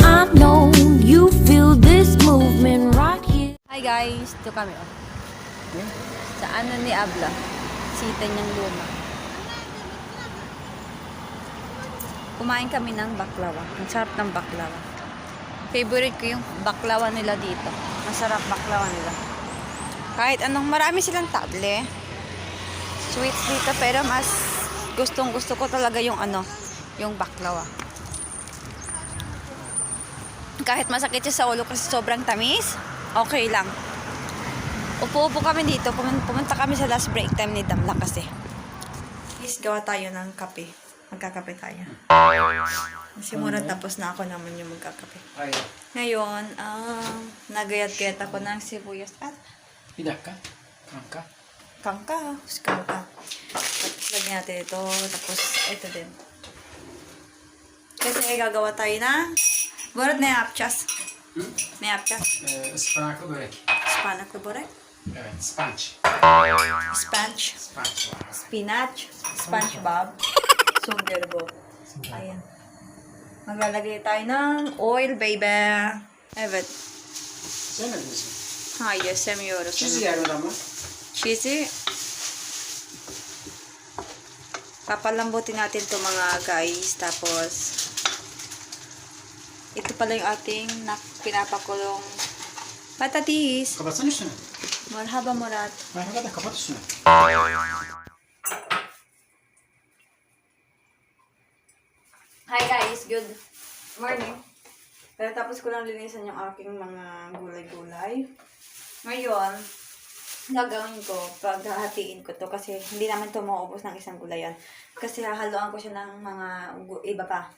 I know you feel this movement right here. Hi guys, ito kami oh. Sa ano ni Abla, sita niyang luma. Kumain kami ng baklawa. Ang sarap ng baklawa. Favorite ko yung baklawa nila dito. Masarap baklawa nila. Kahit anong, marami silang table. Sweets dito, pero mas gustong gusto ko talaga yung ano, yung baklawa. Kahit masakit siya sa ulo kasi sobrang tamis, okay lang. Upo-upo kami dito. Pumunta kami sa last break time ni Damla kasi. Please, gawa tayo ng kape. Magkakape tayo. Kasi mura tapos na ako naman yung magkakape. Ngayon, nagayat-gayat ako ng sibuyas at Pidaka? Kangka? kangka. Kangka. Tapos lagyan natin ito. Tapos ito din. Kasi gagawa tayo na borot na yapacağız. Ne yapacağız? Ispanaklı börek. Ispanaklı börek. Evet, sponge. Sponge. Sponge var. Spinach. SpongeBob. Sunderbo. Ayan. Maglalagay tayo ng oil, baby. Evet. Yemediniz mi? Hayır, sevmiyoruz. Çiz yerler ama. Cheesy. Papalambutin natin to mga guys. Tapos, ito pala yung ating pinapakulong patatis. Kapatsana üstüne. Merhaba Murat. Merhaba da kapat üstüne. Hi guys, good morning. Pero tapos ko lang linisan yung aking mga gulay-gulay. Ngayon, gagawin ko, paghahatiin ko to kasi hindi naman to maubos ng isang gulayan. Kasi hahaluan ko siya ng mga iba pa.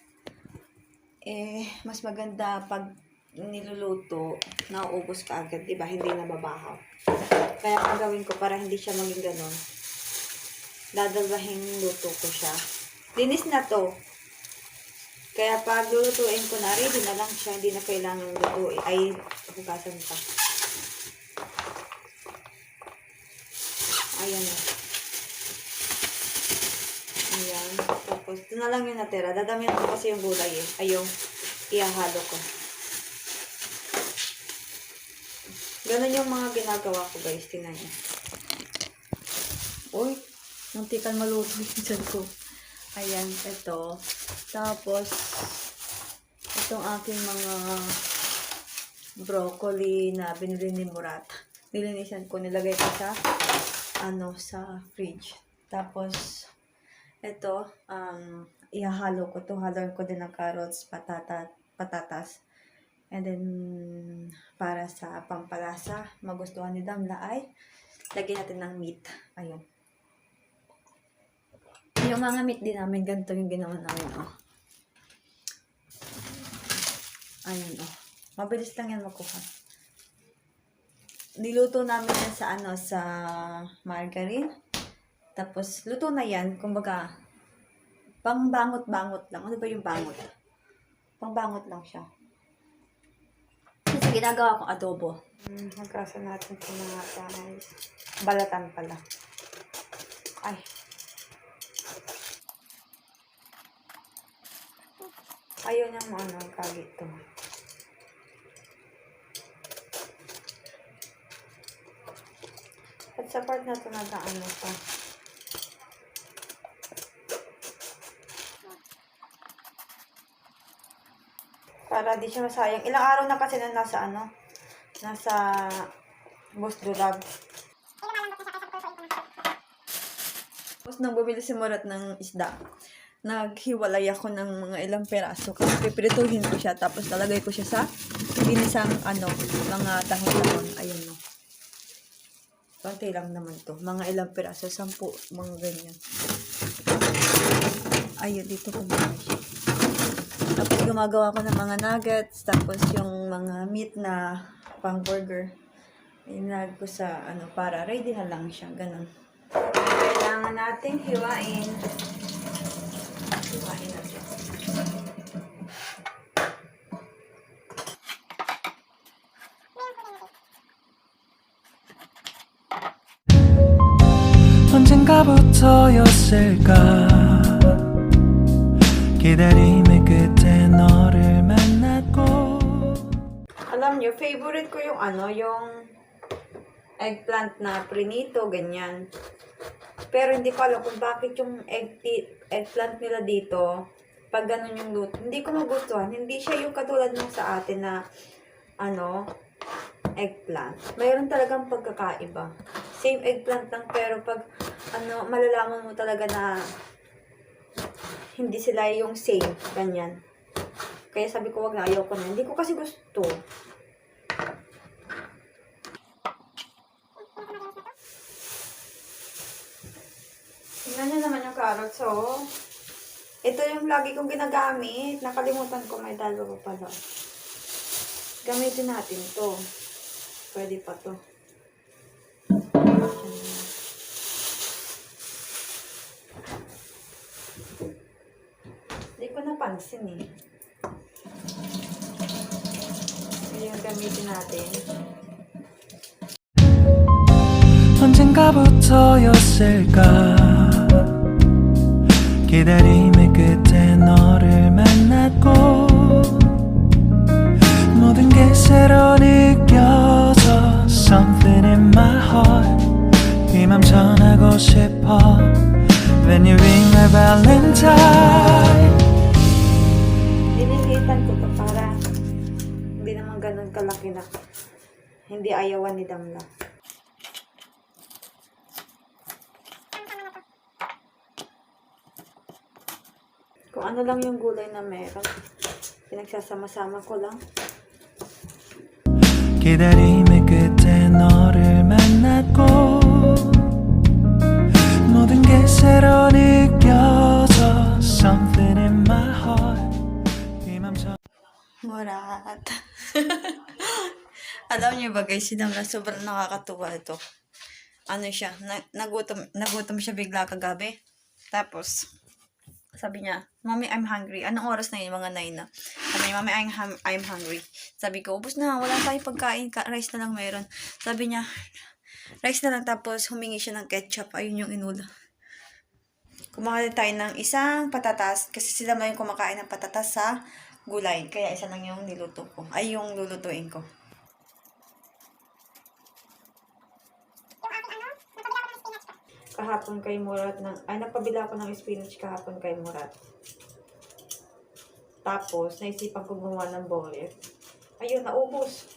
Mas maganda pag niluluto, nauubos ka agad, diba? Hindi nababahaw. Kaya ang gawin ko para hindi siya maging ganon, dadalwahin luto ko siya. Linis na to. Kaya pag lulutuin ko na, ready na lang siya. Hindi na kailangan lutuin. Ay, hugasan pa. Ayan na. Ayan. Tapos, ito na lang yung natira. Dadamihan ko kasi yung gulay eh. Ay, yung ihahalo ko. Ganun yung mga ginagawa ko guys. Tingnan niyo. Uy, muntikan maluto yung dyan ko. Ayan, ito. Tapos, itong aking mga broccoli na binili ni Murat. Nilinisan ko, nilagay ko sa, sa fridge. Tapos, ito, ihahalo ko to. Haloin ko din ng carrots, patatas. And then, para sa pampalasa, magustuhan ni Damla ay, lagyan natin ng meat. Ayun. Yung mga meat din namin, ganito yung ginawa namin, oh. Ayan, oh. Mabilis lang yan makuha. Niluto namin yan sa margarine. Tapos, luto na yan. Kumbaga, pangbangot-bangot lang. Ano ba yung bangot? Pangbangot lang siya. Kasi ginagawa kong adobo. Magkasa natin ito mga guys. Balatan pala. Ay. Ayaw niyang kagit to. At sa part na ito nagaano pa. Para di siya masayang. Ilang araw na kasi na nasa Boss Dulag. Tapos nang bumili si Murat ng isda, naghiwalay ako ng mga ilang peraso kasi pipirituhin ko siya tapos lalagay ko siya sa ginisang mga dahon-dahon. Ayun no. Konti lang naman to. Mga ilang peraso, 10, mga ganyan. Ayun, dito ko muna siya. Tapos gumagawa ko ng mga nuggets, tapos yung mga meat na pang burger. Inag ko sa para ready na lang siya, ganun. Kailangan nating hiwain. Hiwain natin. 언젠가부터였을까 기다림의 끝에 너를 nyo, favorite ko yung yung eggplant na prinito, ganyan. Pero hindi ko alam kung bakit yung eggplant nila dito, pag ganun yung luto, hindi ko magustuhan. Hindi siya yung katulad ng sa atin na, eggplant. Mayroon talagang pagkakaiba. Same eggplant lang, pero pag, malalaman mo talaga na hindi sila yung same, ganyan. Kaya sabi ko, wag na, ayaw ko na. Hindi ko kasi gusto. Tingnan nyo naman yung carrots, oh. Ito yung lagi kong ginagamit. Nakalimutan ko, may dalawa pala. Gamitin natin to. Pwede pa to. Hindi ko napansin eh. Ito yung gamitin natin. 언젠가부터였을까 기다림의 끝에 너를 만났고 모든 게 새로 느껴져 Something in my heart 이 맘 전하고 싶어 When you ring my valentine Nililitan ko to para hindi naman ganun kalaki na hindi ayawan ni Damla. Kung ano lang yung gulay na meron, pinagsasama-sama ko lang. 기다림의 끝에 너를 만났고 모든 게 새로 느껴져 Something in my heart 이 맘 전 Murat. Alam niyo ba guys, si Damla sobrang nakakatuwa ito. Ano siya, nagutom siya bigla kagabi. Tapos, sabi niya, Mommy, I'm hungry. Anong oras na yun? Mga 9 na. Sabi niya, Mommy, I'm hungry. Sabi ko, ubos na. Wala tayong pagkain. Rice na lang meron. Sabi niya, rice na lang. Tapos, humingi siya ng ketchup. Ayun yung inula. Kumakain tayo ng isang patatas. Kasi sila may kumakain ng patatas sa gulay. Kaya isa lang yung niluto ko. Ay, yung lulutuin ko. Kahapon kay Murat nagpabila ako ng spinach kahapon kay Murat. Tapos, naisipan ko gumawa ng bolet. Ayun, naubos.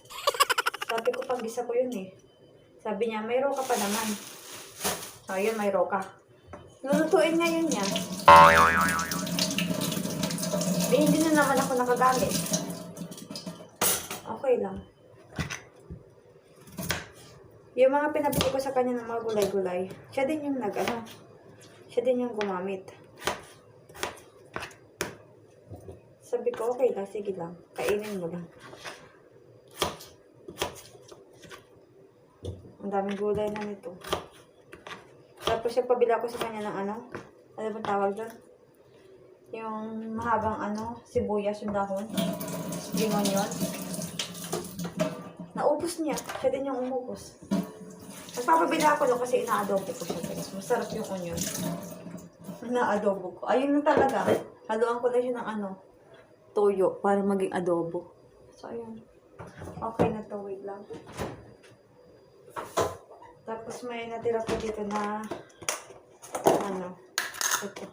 Sabi ko, paggisa ko yun eh. Sabi niya, may roka pa naman. Ayun, may roka. Lulutuin niya yun niya. Hindi na naman ako nakagamit. Okay lang. Yung mga pinabili ko sa kanya ng mga gulay-gulay, siya din yung siya din yung gumamit. Sabi ko, okay lang, sige lang. Kainin mo lang. Ang daming gulay na nito. Tapos yung pabila ko sa kanya ng ano bang tawag doon? Yung mahabang sibuyas yung dahon. Spring onion. Naubos niya. Siya din yung umubos. Nagpapabila ako doon kasi ina-adobo ko siya guys. Masarap yung onion. Ina-adobo ko. Ayun na talaga. Haluan ko na siya ng toyo para maging adobo. So, ayun. Okay na to. Wait lang. Tapos may natira ko dito na ito.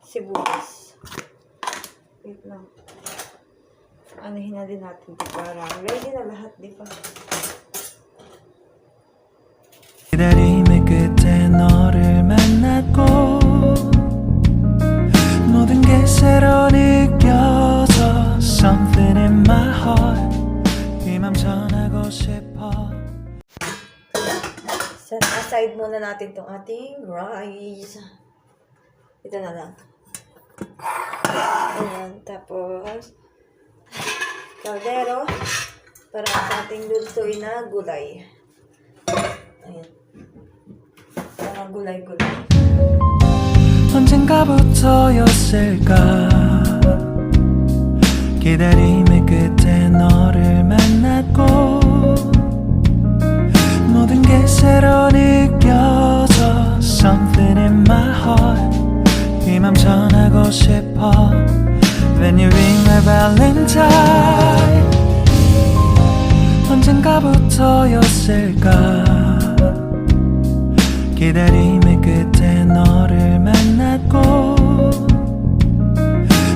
Sibuyas. Wait lang. Anuhin na din natin ito para ready na lahat, di ba? 기다림의 끝에 너를 만났고 모든 게 새로 느껴져 Something in my heart 이 맘 전하고 싶어 Set aside muna natin itong ating rice. Ito na lang. Ayan. Tapos, kaldero para sa ating lutuin na gulay. Ayan. Mga gulay-gulay. 언젠가부터였을까 기다림의 끝에 너를 만났고 모든 게 새로 느껴져 Something in my heart 이 맘 전하고 싶어 When you ring my valentine 언젠가부터였을까 기다림의 끝에 너를 만났고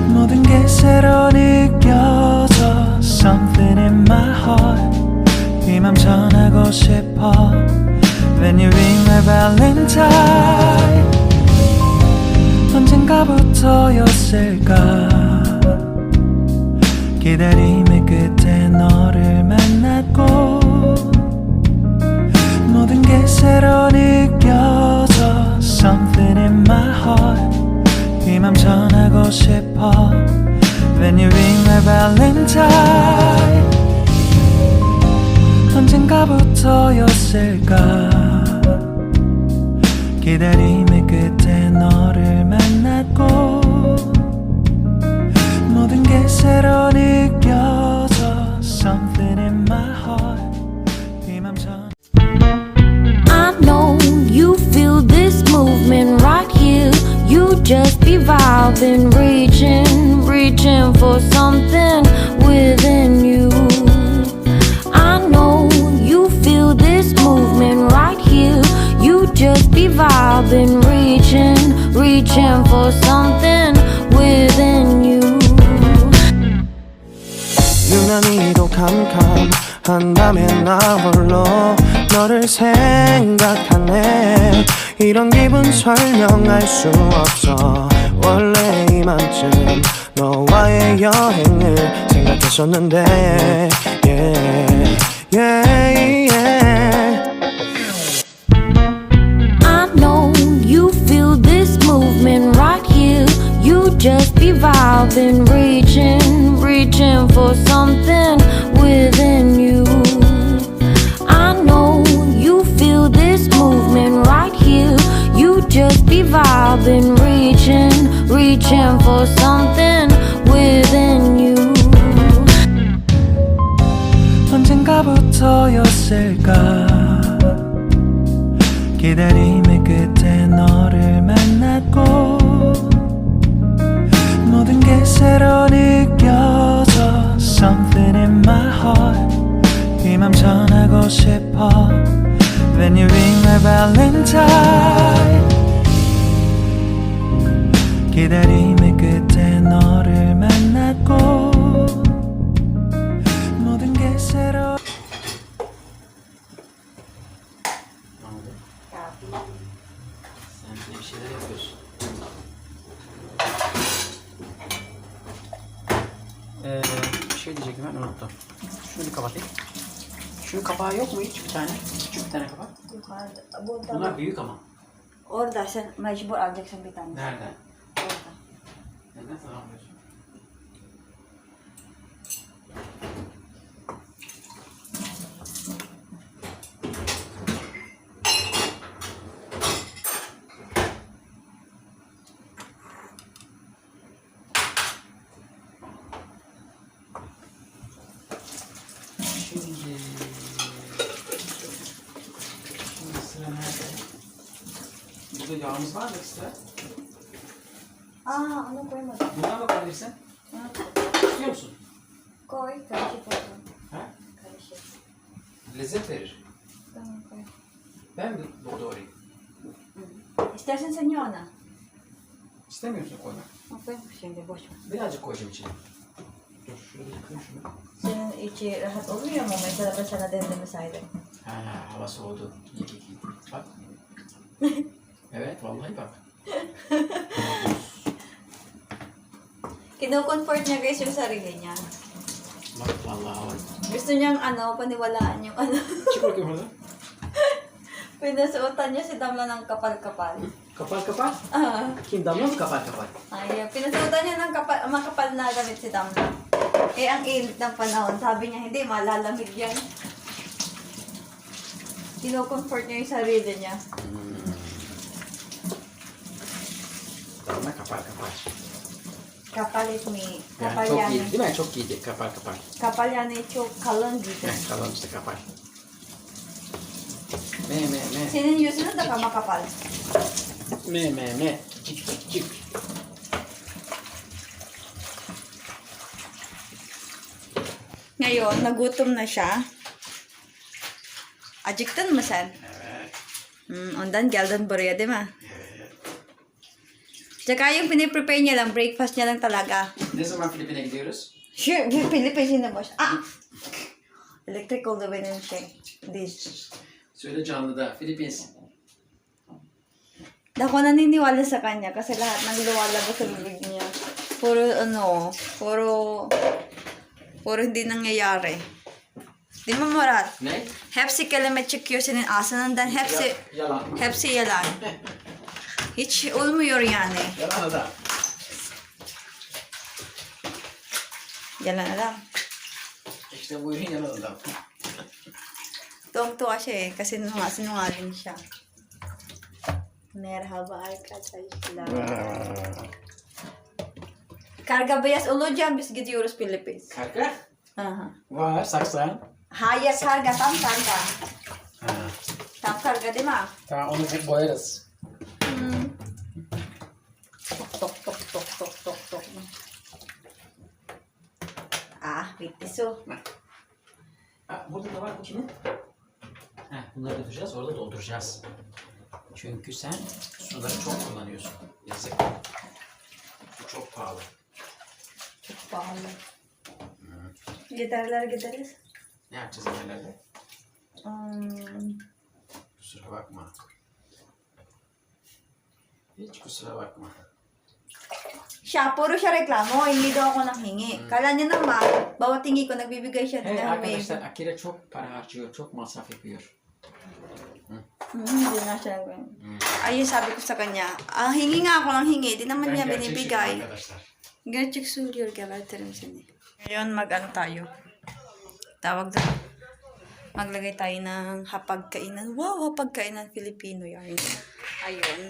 모든 게 새로 느껴져 Something in my heart 이 맘 전하고 싶어 When you ring my valentine 언젠가부터였을까 기다림의 끝에 너를 만났고 모든 게 새로 느껴져 Something in my heart 이 맘 전하고 싶어 When you ring my valentine 언젠가부터였을까 기다림의 끝에 너를 만났고 모든 게 새로 느껴져 Something in my heart 이 맘 전 I know you feel this movement right here. You just be vibing, reaching for something within you. I know you feel this movement right here. You just be vibing, reaching for something within you. 유난히도 캄캄한다면 나 홀로 너를 생각하네 이런 기분 설명할 수 없어 원래 이맘쯤 너와의 여행을 생각했었는데 yeah, yeah, yeah. I know you feel this movement right here. You just be vibing, reaching for something within you. I know you feel this movement right here. You just be vibing, reaching for something within you. 언젠가부터였을까 기다림의 끝에 너를 만났고 모든 게 새로 느껴져 Something in my heart 이 맘 전하고 싶어 When you ring my valentine 기다림의 끝에 너를 만났고 모든 게 새로 Sen de bir şeyler yapıyorsun. Bir şey diyecektim ben unuttum. Şunu bir kapatayım. Şunun kapağı yok mu hiç bir tane? Küçük bir tane kapak. Yukarıda. Bunlar büyük ama. Orada sen mecbur alacaksın bir tane. Nerede? Orada. Neden sana alıyorsun? Şimdi sıra nerede? Burada yağımız var mı ekstra? Ano koymadım? Bundan da koyabilirsin. İstiyor musun? Koy, karışık olsun. Ha? Karışık. Lezzet verir. Tamam koy. Ben mi doğrayayım? İstersen sen ye ona. İstemiyorsun koymak. Koy şimdi boş ver. Birazcık koyacağım içine. Dur şurada yıkayım şunu. Senin içi rahat olmuyor mu? Mesela ben sana demlemeseydim. Ha, hava soğudu. İyi ki bak. Evet, vallahi bak. Kino-comfort niya guys yung sarili niya. Bak, vallahi hava. Gusto niyang paniwalaan yung Çık bakayım orada. Pinasuotan niya si Damla ng kapal-kapal. Kapal. Kim Damla mı kapal? Ay, pinasuotan niya ng makapal na damit si Damla. Eh, ang init ng panahon. Sabi niya, hindi, malalamig yan. Kino-comfort niya yung sarili niya. Damla kapal. Kapal is me. Yani Kapal çok yani. giydi değil mi? Çok giydi. Kapal. Kapal yani çok kalın giydi. Kalın işte kapal. Me. Senin yüzünün de makapal. Me. Çık. Ngayon, nagutom na siya. Acıktın mı sen? Ondan geldin buraya değil mi? Tsaka yung piniprepare niya lang, breakfast niya lang talaga. Ne zaman Filipin'e gidiyoruz? Sure, Pilipinas boş. Electric oldu benim şey. Dish. Söyle canlıda. Filipins. Di ako naniniwala sa kanya kasi lahat ng lumalabas sa bibig niya. Puro hindi nangyayari. Değil mi Murat? Ne? Hepsi kelime çıkıyor senin ağzından. Yalan. Hepsi yalan. Hiç olmuyor yani. Yalan adam. Yalan adam. İşte buyurun yalan adam. Tuwang-tuwa siya eh, kasi sinungaling siya. Merhaba arkadaşlar. Karga beyaz olacağım biz gidiyoruz Philippines. Karga? Aha. Var saksan. Hayır karga, tam karga. Ha. Tam karga değil mi? Tamam onu boyarız. Tok tok tok tok tok tok. Bitti su. Ha, burada da var bu kimin? Ha, bunları götüreceğiz, orada dolduracağız. Çünkü sen suları çok kullanıyorsun. Yazık. Bu çok pahalı. Çok pahalı. Gideriz. Ne yapacağız yerlerde? Kusura bakma. Hiç kusura bakma. Puro siya reklamo, hindi daw ako nanghingi. Kala niya naman, bawat hingi ko, nagbibigay siya Hey ng arkadaşlar, Akira çok para harcıyor, çok masraf yapıyor. Hindi na siya. Ayun, sabi ko sa kanya, hingi nga ako ng hingi, di naman niya binibigay. Arkadaşlar. Gerçek söylüyor, gebertirim seni. Ngayon, mag-ano tayo? Tawag doon. Maglagay tayo ng hapagkainan. Wow, hapagkainan Filipino yan. Ayun.